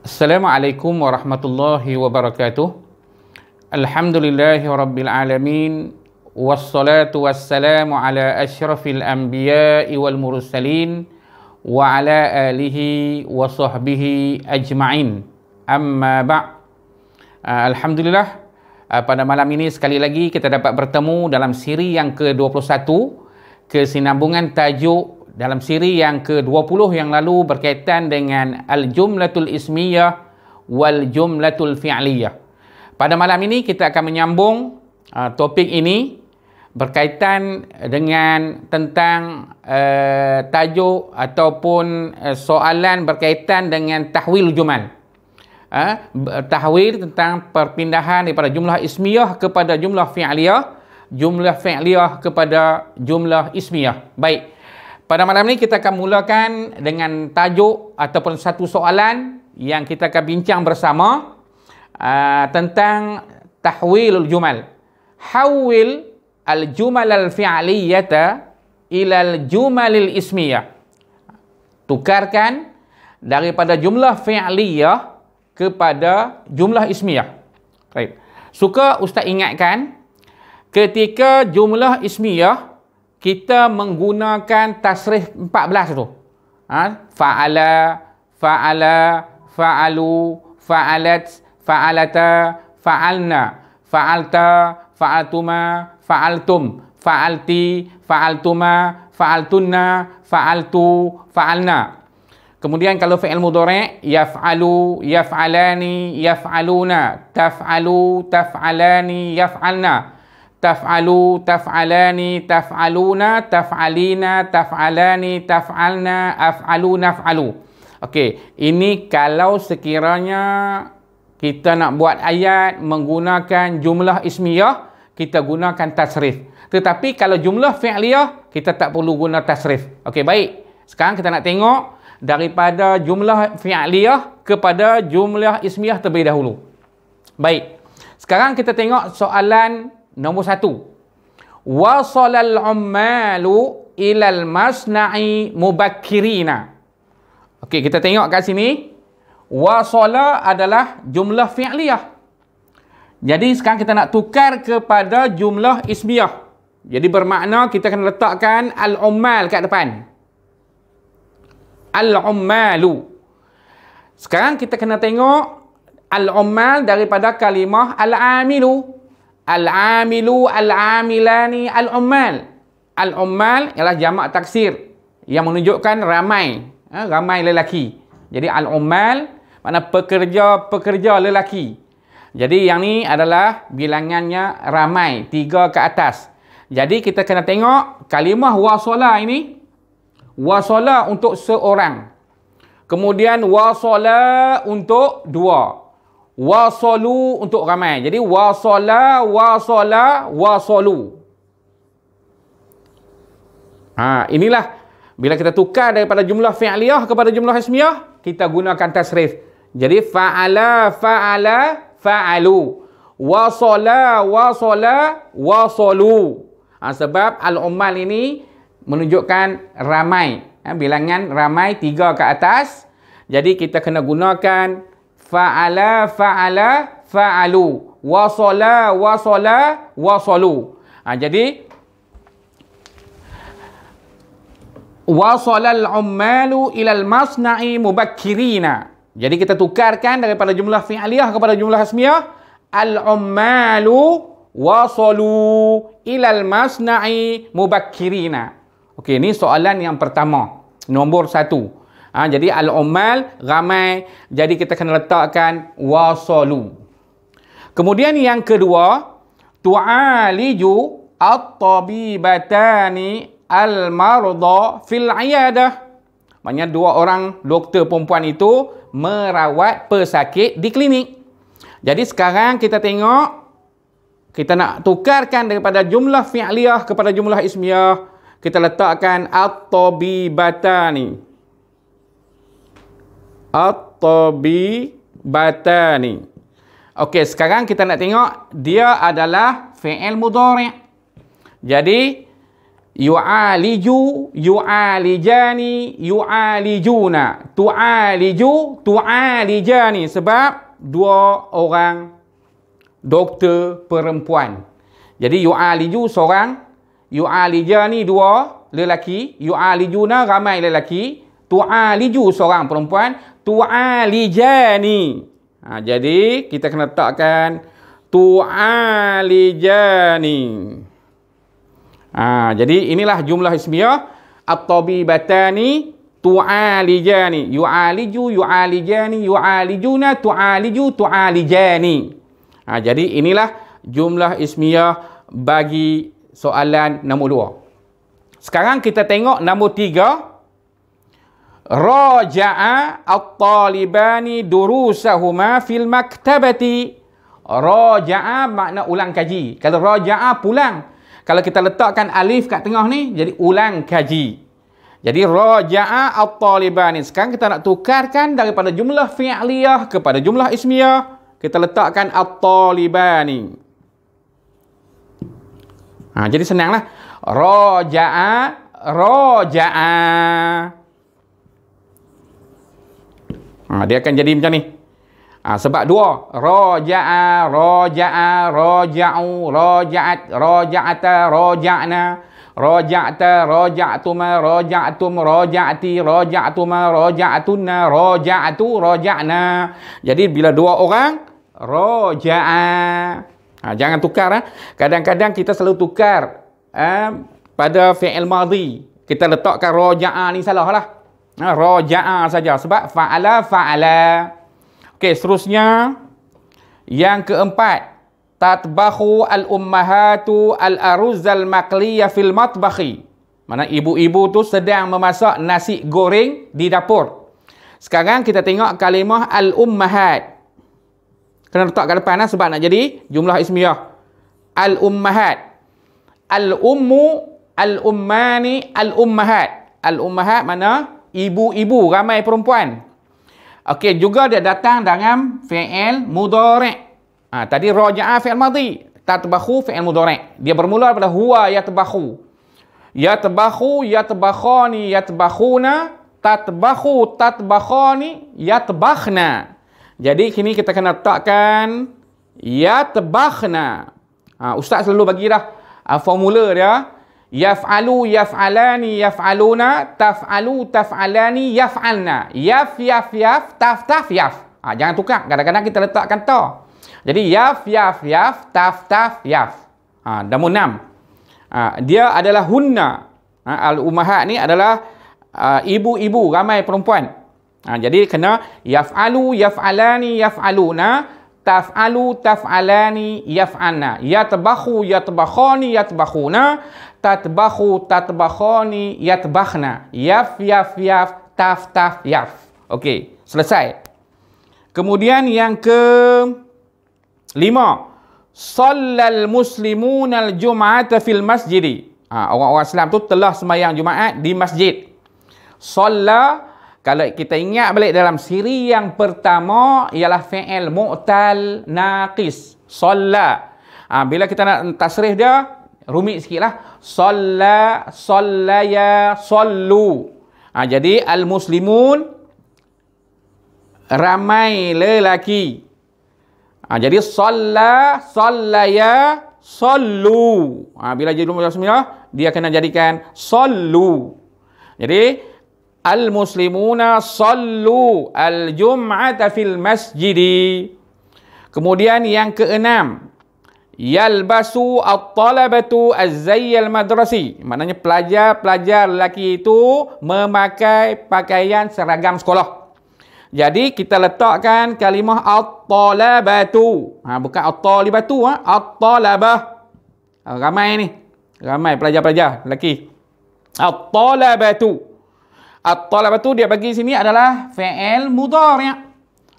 Assalamualaikum warahmatullahi wabarakatuh. Alhamdulillahi rabbil alamin. Wassalatu wassalamu ala asyrafil anbiya'i wal mursalin wa ala alihi wa sahbihi ajma'in. Amma ba'. Alhamdulillah, pada malam ini sekali lagi kita dapat bertemu dalam siri yang ke-21, kesinambungan tajuk dalam siri yang ke-20 yang lalu berkaitan dengan al-jumlatul ismiyah wal jumlatul fi'liyah. Pada malam ini kita akan menyambung topik ini berkaitan dengan tentang tajuk ataupun soalan berkaitan dengan tahwil jumal. Tahwil tentang perpindahan daripada jumlah ismiyah kepada jumlah fi'liyah, jumlah fi'liyah kepada jumlah ismiyah. Baik, pada malam ini kita akan mulakan dengan tajuk ataupun satu soalan yang kita akan bincang bersama tentang tahwilul jumal. Hawil al-jumal al-fi'liyata ila al-jumalil ismiyah. Tukarkan daripada jumlah fi'liyah kepada jumlah ismiyah. Baik. Suka Ustaz ingatkan, ketika jumlah ismiyah kita menggunakan tasrif 14 tu. Fa'ala, fa'ala, fa'alu, fa'alat, fa'alata, fa'alna, fa'alta, fa'altuma, fa'altum, fa'alti, fa'altuma, fa'altunna, fa'altu, fa'alna. Kemudian kalau fi'il mudhari', yaf'alu, yaf'alani, yaf'aluna, taf'alu, taf'alani, yaf'alna, taf'alu, taf'alani, taf'aluna, taf'alina, taf'alani, taf'alna, af'alu, naf'alu. Okey, ini kalau sekiranya kita nak buat ayat menggunakan jumlah ismiyah, kita gunakan tasrif. Tetapi kalau jumlah fi'liyah, kita tak perlu guna tasrif. Okey, baik. Sekarang kita nak tengok daripada jumlah fi'liyah kepada jumlah ismiyah terlebih dahulu. Baik. Sekarang kita tengok soalan nombor 1. Wasalal ummalu ilal masna'i mubakkirina. Okey, kita tengok kat sini. Wasala adalah jumlah fi'liyah. Jadi sekarang kita nak tukar kepada jumlah ismiyah. Jadi bermakna kita akan letakkan al-ummal kat depan. Al-ummalu. Sekarang kita kena tengok al-ummal daripada kalimah al-amilu. Al-amilu, al-amilani, al-ummal. Al-ummal ialah jamak taksir yang menunjukkan ramai, ramai lelaki. Jadi al-ummal makna pekerja-pekerja lelaki. Jadi yang ni adalah bilangannya ramai, 3 ke atas. Jadi kita kena tengok kalimah wasala ini. Wasala untuk seorang. Kemudian wasala untuk 2. Wasalu untuk ramai. Jadi wasala, wasala, wasalu. Inilah bila kita tukar daripada jumlah fi'liyah kepada jumlah ismiyah, kita gunakan tasrif. Jadi fa'ala, fa'ala, fa'alu. Wasala, wasala, wasalu. Sebab al-ummal ini menunjukkan ramai. Bilangan ramai 3 ke atas. Jadi kita kena gunakan fa'ala, fa'ala, fa'alu. Wasala, wasala, wasalu. Jadi wasalal ummalu ilal masna'i mubakkirina. Jadi kita tukarkan daripada jumlah fi'liyah kepada jumlah ismiyah. Al-ummalu wasalu ilal masna'i mubakkirina. Okey, ini soalan yang pertama. Nombor 1. Jadi al-ummal ramai. Jadi kita kena letakkan wasalu. Kemudian yang kedua, tu'aliju at-tabibatani al-marda fil iyadah. Maksudnya 2 orang doktor perempuan itu merawat pesakit di klinik. Jadi sekarang kita tengok, kita nak tukarkan daripada jumlah fi'liyah kepada jumlah ismiyah. Kita letakkan at-tabibatani. At-tabibatani. Okey, sekarang kita nak tengok dia adalah fi'il mudhari'. Jadi yu'aliju, yu'alijani, yu'alijuna, tu'aliju, tu'alijani. Sebab dua orang doktor perempuan. Jadi yu'aliju seorang, yu'alijani dua lelaki, yu'alijuna ramai lelaki, tu'aliju seorang perempuan, tu'alijani. Jadi kita kena letakkan tu'alijani. Jadi inilah jumlah ismiyah at-tabibatani tu'alijani. Yu'aliju, yu'alijani, yu'alijuna, tu'aliju, tu'alijani. Jadi inilah jumlah ismiyah bagi soalan nombor 2. Sekarang kita tengok nombor 3. Raja'a at-talibani durusahuma fil maktabati. Raja'a makna ulang kaji. Kalau raja'a pulang. Kalau kita letakkan alif kat tengah ni, jadi ulang kaji. Jadi raja'a at-talibani. Sekarang kita nak tukarkan daripada jumlah fi'liyah kepada jumlah ismiyah. Kita letakkan at-talibani. Jadi senanglah. Raja'a, raja'a. Dia akan jadi macam ni. Sebab dua. Raja'a, raja'a, raja'u, raja'at, raja'ata, raja'na, raja'ta, raja'tuma, raja'tum, raja'ti, raja'tuma, raja'tunna, raja'tu, raja'na. Jadi bila dua orang, raja'a. Jangan tukar. Kadang-kadang kita selalu tukar pada fi'il madhi. Kita letakkan raja'a ni salah lah. Raja'a saja. Sebab fa'ala, fa'ala. Okey, seterusnya yang keempat, tatbahu al-ummahatu al-aruz al-maqliyah fil matbakhi. Mana ibu-ibu tu sedang memasak nasi goreng di dapur. Sekarang kita tengok kalimah al-ummahat. Kena letak kat depan sebab nak jadi jumlah ismiyah. Al-ummahat. Al-ummu, al-ummani, al-ummahat. Al-ummahat mana? Ibu-ibu, ramai perempuan. Okey, juga dia datang dalam fi'il mudhari'. Tadi raja'a fi'il madhi, tatbakhu fi'il mudhari'. Dia bermula daripada huwa yatbakhu. Yatbakhu, yatbakhani, yatbakhuna, tatbakhu, tatbakhani, yatbakhna. Jadi kini kita kena letakkan yatbakhna. Ustaz selalu bagi dah formula dia. Yaf'alu, yaf'alani, yaf'aluna, taf'alu, taf'alani, yaf'alna. Yaf, yaf, yaf, taf, taf, yaf. Jangan tukar. Kadang-kadang kita letakkan ta. Jadi yaf, yaf, yaf, taf, taf, yaf. Nombor 6. Dia adalah hunna. Al-ummahat ni adalah ibu-ibu, ramai perempuan. Jadi kena yaf'alu, yaf'alani, yaf'aluna, taf'alu, taf'alani, yaf'alna. Yatbakhu, yatbakhani, yatbakhuna, tatbakhu, tatbakhani, yatbakhna. Yaf, yaf, yaf, taf, taf, yaf. Okey, selesai. Kemudian yang ke-5. Shallal muslimun al-jum'ata fil masjidi. Orang-orang Islam tu telah sembahyang Jumaat di masjid. Shalla, kalau kita ingat balik dalam siri yang pertama ialah fi'il mu'tal naqis. Shalla. Bila kita nak tasrih dia, rumit sikitlah. Shalla, shallaya, shallu. Jadi al-muslimun ramai lelaki. Jadi shalla, shallaya, shallu. Bila jadi jumlah ismiyah, dia kena jadikan shallu. Jadi al-muslimuna shallu al-jum'ata fil masjidi. Kemudian yang ke-6, yalbasu at-talabatu az-zayyal madrasi. Maknanya pelajar-pelajar lelaki itu memakai pakaian seragam sekolah. Jadi kita letakkan kalimah at-talabatu. Bukan at-talibatu, at-talabah. Ramai ni. Ramai pelajar-pelajar lelaki. At-talabatu. At-talabatu dia bagi sini adalah fi'il mudhari'.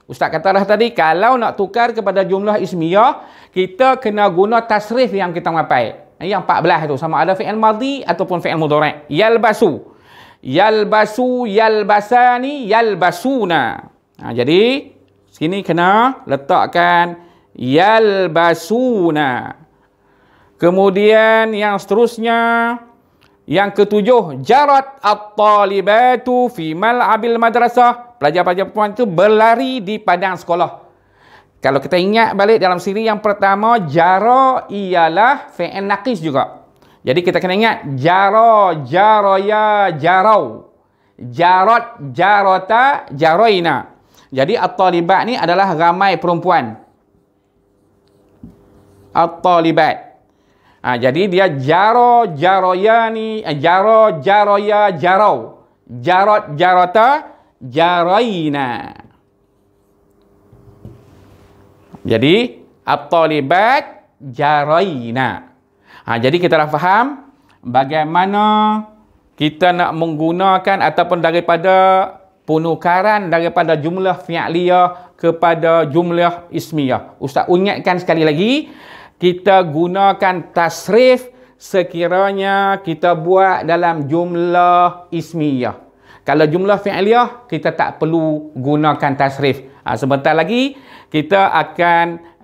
Ustaz kata dah tadi, kalau nak tukar kepada jumlah ismiyah, kita kena guna tasrif yang kita mapai. Yang 14 tu, sama ada fi'il madhi ataupun fi'il mudhari'. Yalbasu. Yalbasu, yalbasani, yalbasuna. Jadi, sini kena letakkan yalbasuna. Kemudian yang seterusnya, yang ketujuh, jarat at-talibatu fi mal'abil madrasah. Pelajar-pelajar perempuan itu berlari di padang sekolah. Kalau kita ingat balik dalam siri yang pertama, jara ialah fi'il naqis juga. Jadi kita kena ingat jara, jaraya, jarau. Jarat, jarata, jaraina. Jadi at-talibat ni adalah ramai perempuan. At-talibat. Jadi dia jaro, jaroyani, jaro, jaroya, jarau. Jarat, jarata, jaraina. Jadi at-talibat, jaraina. Jadi kita dah faham bagaimana kita nak menggunakan ataupun daripada penukaran daripada jumlah fi'liyah kepada jumlah ismiyah. Ustaz ingatkan sekali lagi, kita gunakan tasrif sekiranya kita buat dalam jumlah ismiyah. Kalau jumlah fi'liyah, kita tak perlu gunakan tasrif. Sebentar lagi, kita akan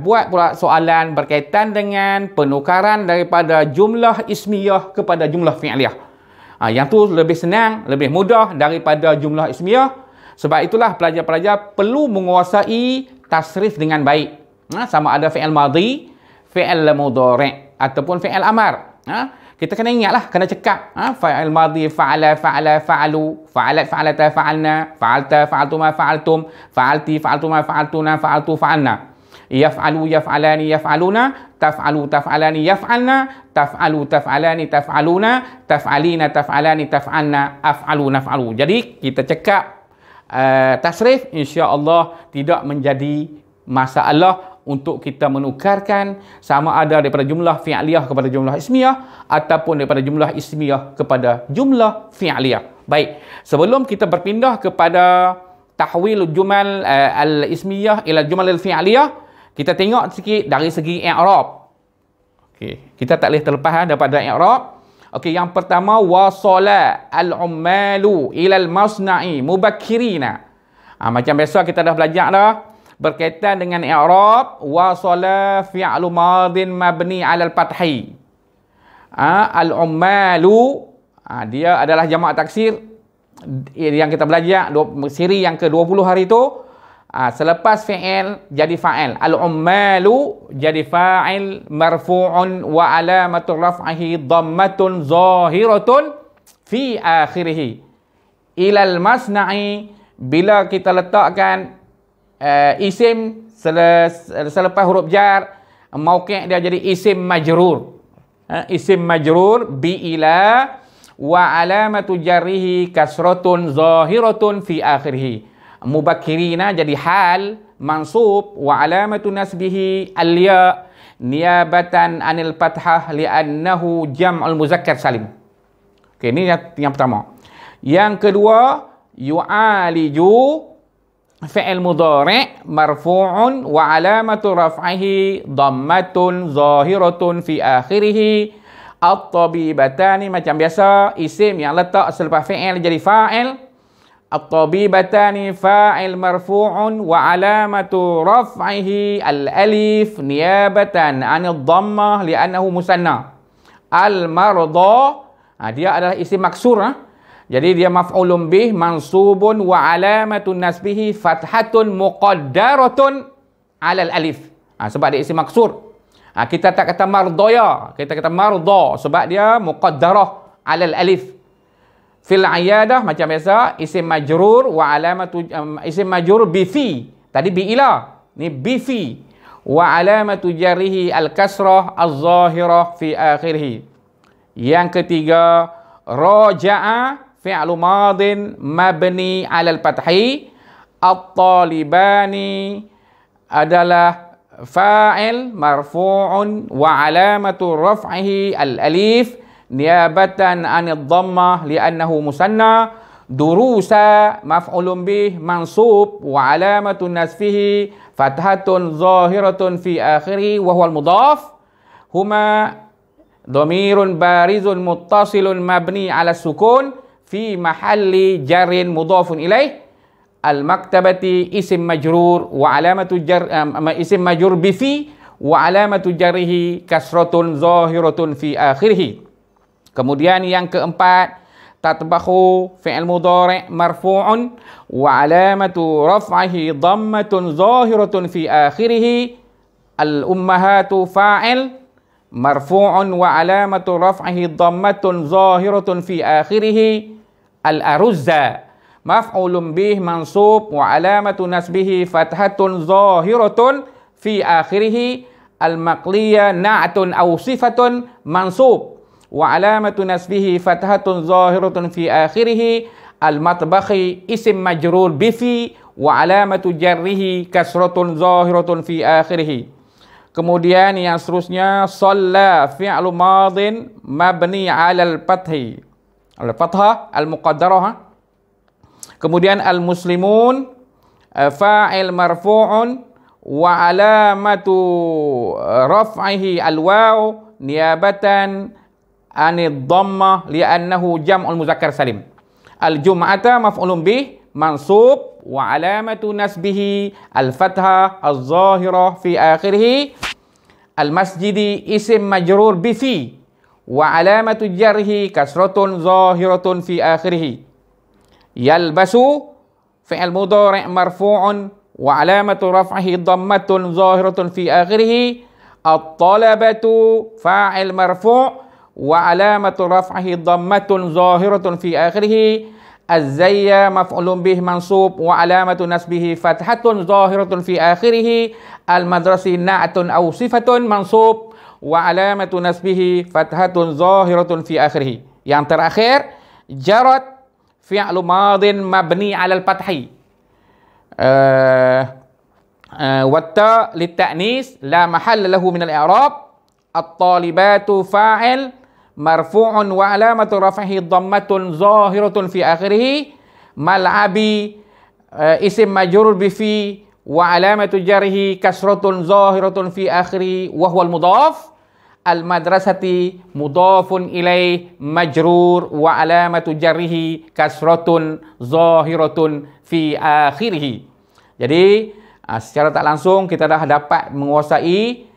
buat pula soalan berkaitan dengan penukaran daripada jumlah ismiyah kepada jumlah fi'liyah. Yang tu lebih senang, lebih mudah daripada jumlah ismiyah. Sebab itulah pelajar-pelajar perlu menguasai tasrif dengan baik. Sama ada fi'il madhi, fi'il mudhari' ataupun fi'il amar. Kita kena ingatlah, kena cekap. Fi'il madhi, fa'ala, fa'ala, fa'alu, fa'alat, fa'alata, fa'alna, fa'alta, fa'altuma, fa'altum, fa'alti, fa'altuma, fa'altuna, fa'altu, fa'alna. Yaf'alu, yaf'alani, yaf'aluna, taf'alu, taf'alani, yaf'alna, taf'alu, taf'alani, taf'aluna, taf'alina, taf'alani, taf'alna, af'alu, naf'alu. Jadi kita cekap tasrif, insya-Allah tidak menjadi masalah untuk kita menukarkan sama ada daripada jumlah fi'liyah kepada jumlah ismiyah ataupun daripada jumlah ismiyah kepada jumlah fi'liyah. Baik, sebelum kita berpindah kepada tahwil jumal al-ismiyah ila jumal al-fi'liyah, kita tengok sikit dari segi i'rab. Okey, kita tak boleh terlepas daripada i'rab. Okey, yang pertama, wasala al-ummalu ila al-masna'i mubakkirina. Macam biasa kita dah belajar dah berkaitan dengan i'rab, wasala fi'lu madin mabni 'ala al-fathi. Al-ummalu dia adalah jamak taksir yang kita belajar siri yang ke-20 hari tu. Selepas fi'il jadi fa'il. Al-ummalu jadi fa'il marfu'un wa alamatu raf'ihi dhammatun zahiratun fi akhirih. Ilal masna'i, bila kita letakkan isim selepas huruf jar, mauqi' dia jadi isim majrur. Isim majrur bi ila wa alamatu jarrihi kasratun zahiratun fi akhirih. Mubakkirina jadi hal mansub wa alamatu nasbihi al-ya niyabatan anil fathah li'annahu jam'ul muzakkar salim. Okey, ini yang pertama. Yang kedua, yu'aliju fi'il mudhari' marfu'un wa alamatu raf'ihi dhammatun zahiratun fi akhirih. At-tabibatani, macam biasa, isim yang letak selepas fi'il jadi fa'il. At-tabibatani fa'il marfu'un wa alamatu raf'ihi al-alif niyabatan 'anil dhammah li'annahu musanna. Al-marda, dia adalah isim maksur. Jadi dia maf'ulun bih mansubun wa alamatun nasbihi fathatun muqaddaratun 'alal alif. Sebab dia isim maksur. Kita tak kata mardaya, kita kata marda sebab dia muqaddarah 'alal alif. Fil ayadah macam biasa, isim majrur wa alamatu isim majrur bi fi. Tadi bi ila, ni bi fi. Wa alamatu jarrihi al-kasrah az-zahirah fi akhirih. Yang ketiga, raja'a fi'lu madin mabni 'ala al-fathi. At-talibani adalah fa'il marfu'un wa alamatu raf'ihi al-alif niyabatan 'anil dhammah li'annahu musanna. Durusa maf'ulun bih mansub wa alamatu nasfihi fathatun zahiratun fi akhirih wa huwa al-mudhaf. Huma dhamirun barizun muttasilun mabni 'ala sukun fi mahalli jarrin mudhafun ilaih. Al-maktabati isim majrur wa alamatu jar isim majrur bi fi wa alamatu jarrihi kasratun zahiratun fi akhirih. Kemudian yang keempat, tatbakhu fi'il mudhari' marfu'un wa alamatu raf'ihi dhammatun zahiratun fi akhirih. Al-ummahatu fa'il marfu'un wa alamatu raf'ihi dhammatun zahiratun fi akhirih. Al-aruzza maf'ulun bih mansub wa alamatu nasbihi fathatun zahiratun fi akhirih. Al-maqliya na'atun aw sifatun mansub wa alamatu nasbihi fathatun zahiratun fi akhirih. Al-matbakhi isim majrur bifi wa alamatu jarrihi kasratun zahiratun fi akhirih. Kemudian yang seterusnya, shalla fi'lu madin mabni 'alal fathi, al-fathah al-muqaddarah. Kemudian al-muslimun fa'il marfu'un wa alamatu raf'ihi al-waw niyabatan anid dhammah li'annahu jam'ul muzakkar salim. Al-jum'ata maf'ulun bih mansub wa alamatu nasbihi al-fathah az-zahirah fi akhirih. Al-masjidi isim majrur bi fi wa alamatu jarhi kasratun zahiratun fi akhirih. Yalbasu fi'il mudhari' marfu'un wa alamatu raf'ihi dhammatun zahiratun fi akhirih. At-talabatu fa'il marfu' wa alamatu raf'ihi dhammatun zahiratun fi akhirih. Az-zayya maf'ulun bih mansub wa alamatu nasbihi fathatun zahiratun fi akhirih. Al-madrasi na'atun aw sifatun mansub wa alamatu nasbihi fathatun zahiratun fi akhirih. Yang terakhir, jarat fi'lu madin mabni 'alal fathi wa ta lit-ta'nis la mahalla lahu min al-i'rab. At-talibatu fa'il marfu'un wa alamatu raf'ihi dhammatun zahiratun fi akhirih. Mal'abi isim majrur bi fi wa alamatu jarhi kasratun zahiratun fi akhirih wa huwa al-mudhaf. Al-madrasati mudhafun ilaih majrur wa alamatu jarrihi kasratun zahiratun fi akhirih. Jadi secara tak langsung kita dah dapat menguasai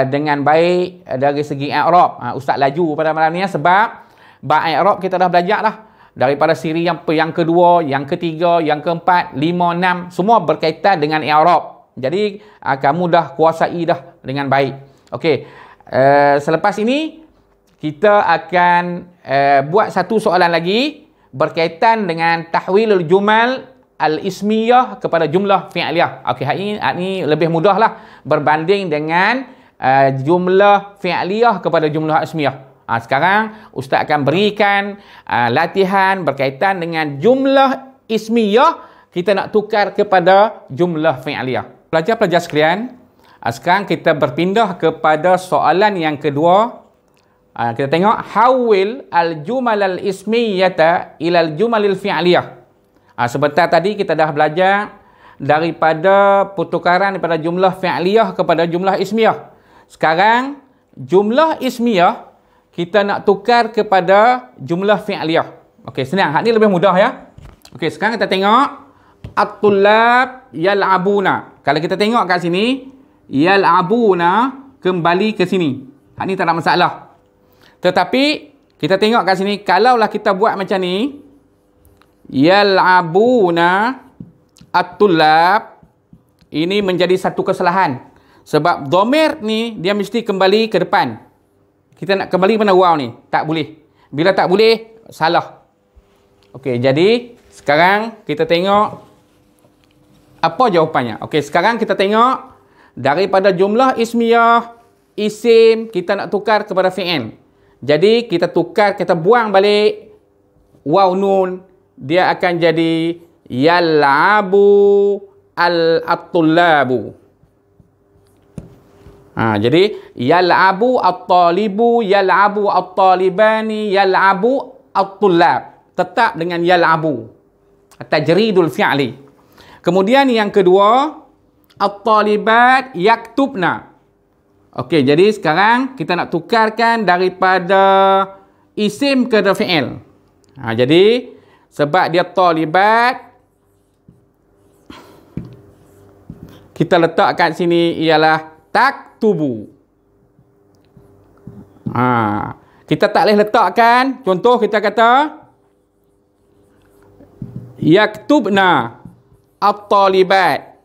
dengan baik dari segi i'rab. Ustaz laju pada malam ni sebab bab i'rab kita dah belajar dah daripada siri yang kedua, yang ketiga, yang keempat, 5, 6 semua berkaitan dengan i'rab. Jadi kamu dah kuasai dah dengan baik. Okey. Selepas ini kita akan buat satu soalan lagi berkaitan dengan tahwilul jumal al-ismiyah kepada jumlah fi'liyah. Okey, hari ini lebih mudahlah berbanding dengan jumlah fi'liyah kepada jumlah ismiyah. Sekarang Ustaz akan berikan latihan berkaitan dengan jumlah ismiyah kita nak tukar kepada jumlah fi'liyah. Pelajar-pelajar sekalian, sekarang kita berpindah kepada soalan yang kedua. Kita tengok hawil al-jumal al-ismiyata ila al-jumalil fi'liyah. Sebentar tadi kita dah belajar daripada pertukaran daripada jumlah fi'liyah kepada jumlah ismiyah. Sekarang jumlah ismiyah kita nak tukar kepada jumlah fi'liyah. Okey, senang. Hak ni lebih mudah ya. Okey, sekarang kita tengok at-tullab yal'abuna. Kalau kita tengok kat sini, yal'abuna kembali ke sini. Hak ni tak ada masalah. Tetapi kita tengok kat sini, kalaulah kita buat macam ni, yal'abuna at-tullab, ini menjadi satu kesalahan. Sebab dhamir ni dia mesti kembali ke depan. Kita nak kembali mana waw ni? Tak boleh. Bila tak boleh, salah. Okey, jadi sekarang kita tengok apa jawapannya. Okey, sekarang kita tengok daripada jumlah ismiyah, isim kita nak tukar kepada fi'il. Jadi kita tukar, kita buang balik waw nun, dia akan jadi yal'abu al-tullabu. Jadi yal'abu at-talibu, yal'abu at-talibani, yal'abu at-tullab. Tetap dengan yal'abu. Tajridul fi'li. Kemudian yang kedua, at-talibat yaktubna. Okey, jadi sekarang kita nak tukarkan daripada isim ke fi'il. Jadi sebab dia talibat, kita letak kat sini ialah tak taktubu. Kita tak boleh letakkan, contoh kita kata yaktubna at-talibat.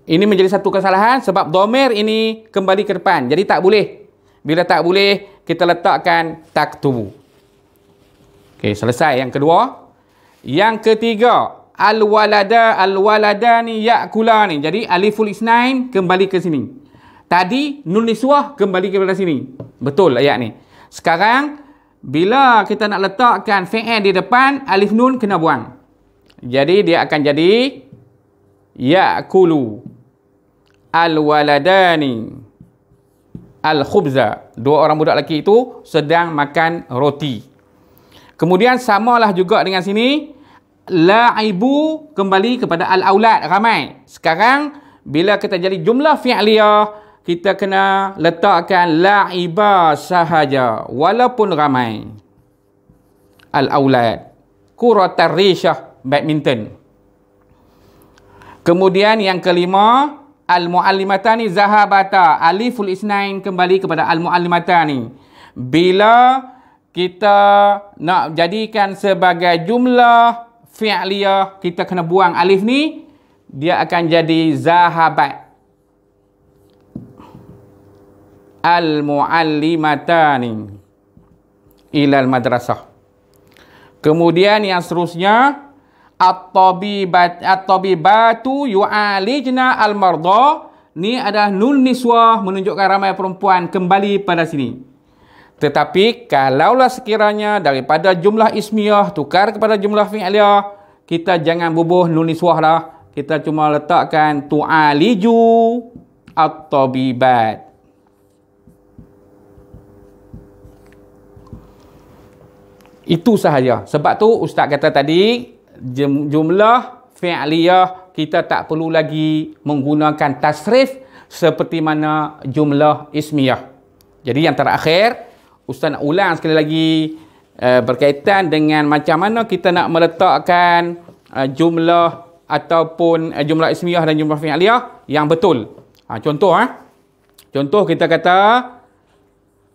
Ini menjadi satu kesalahan sebab dhamir ini kembali ke depan. Jadi tak boleh. Bila tak boleh, kita letakkan taktubu. Okey, selesai yang kedua. Yang ketiga, al-waladani ya'kulani. Jadi aliful isnain kembali ke sini. Tadi nun niswah kembali kepada sini. Betul ayat ni. Sekarang bila kita nak letakkan fi'il di depan, alif nun kena buang. Jadi dia akan jadi ya'kulu al-waladani al-khubza. Dua orang budak lelaki itu sedang makan roti. Kemudian samalah juga dengan sini, la'ibu kembali kepada al-aulad, ramai. Sekarang bila kita jadi jumlah fi'liyah, kita kena letakkan la'iba sahaja walaupun ramai. Al-aulad, kuratar rishah, badminton. Kemudian yang kelima, al-muallimatani zahabata, aliful isnain kembali kepada al-muallimatani. Bila kita nak jadikan sebagai jumlah fi'liyah, kita kena buang alif ni, dia akan jadi zahabat. Al-muallimatani ilal madrasah. Kemudian yang seterusnya, at-tabibatu yu'alijna al-marda. Ni adalah nun niswah menunjukkan ramai perempuan kembali pada sini. Tetapi kalaulah sekiranya daripada jumlah ismiyah tukar kepada jumlah fi'liyah, kita jangan bubuh nun niswah lah. Kita cuma letakkan tu'aliju at-tabibat. Itu sahaja. Sebab tu Ustaz kata tadi, jumlah fi'liyah kita tak perlu lagi menggunakan tasrif seperti mana jumlah ismiyah. Jadi yang terakhir, Ustaz nak ulang sekali lagi berkaitan dengan macam mana kita nak meletakkan jumlah ataupun jumlah ismiyah dan jumlah fi'liyah yang betul. Contoh contoh kita kata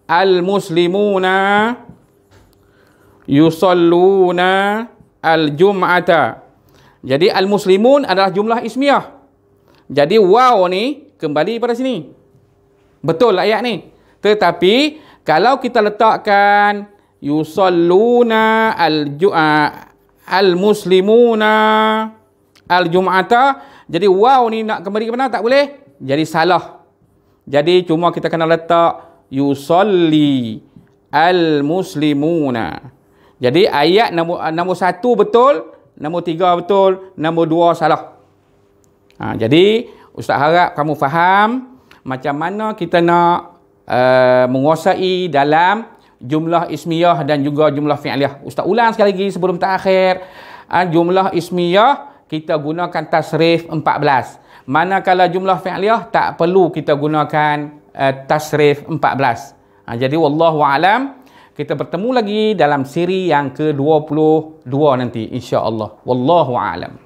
al-muslimuna yusalluna al-jum'ata. Jadi al-muslimun adalah jumlah ismiyah. Jadi waw ni kembali pada sini. Betul ayat ni. Tetapi kalau kita letakkan yusalluna al-muslimuna al-jum'ata, jadi waw ni nak kembali ke mana tak boleh. Jadi salah. Jadi cuma kita kena letak yusalli al-muslimuna. Jadi ayat nombor 1 betul, nombor 3 betul, nombor 2 salah. Jadi Ustaz harap kamu faham macam mana kita nak menguasai dalam jumlah ismiyah dan juga jumlah fi'liyah. Ustaz ulang sekali lagi sebelum terakhir. Jumlah ismiyah kita gunakan tasrif 14. Manakala jumlah fi'liyah tak perlu kita gunakan tasrif 14. Jadi wallahu alam. Kita bertemu lagi dalam siri yang ke-22 nanti insya-Allah. Wallahu a'lam.